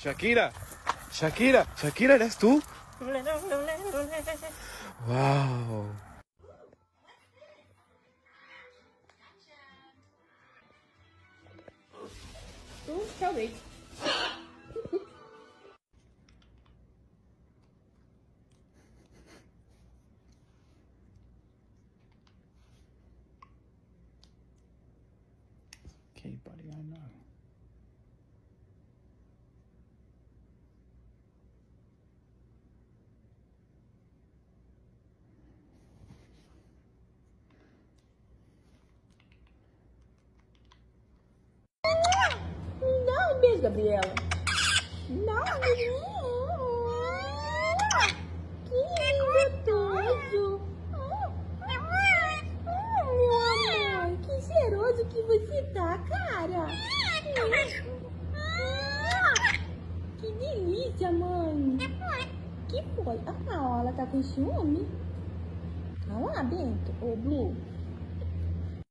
Shakira, Shakira, Shakira, ¿eres tú? Wow. Talvez. Okay, buddy, I know. Dá um beijo, Gabriela. Não, que gostoso. Meu amor, que cheiroso que você tá, cara. Que delícia, mãe. Que foi? Ah, ó, ela tá com ciúme. Olha lá, Bento. Ô, Blue.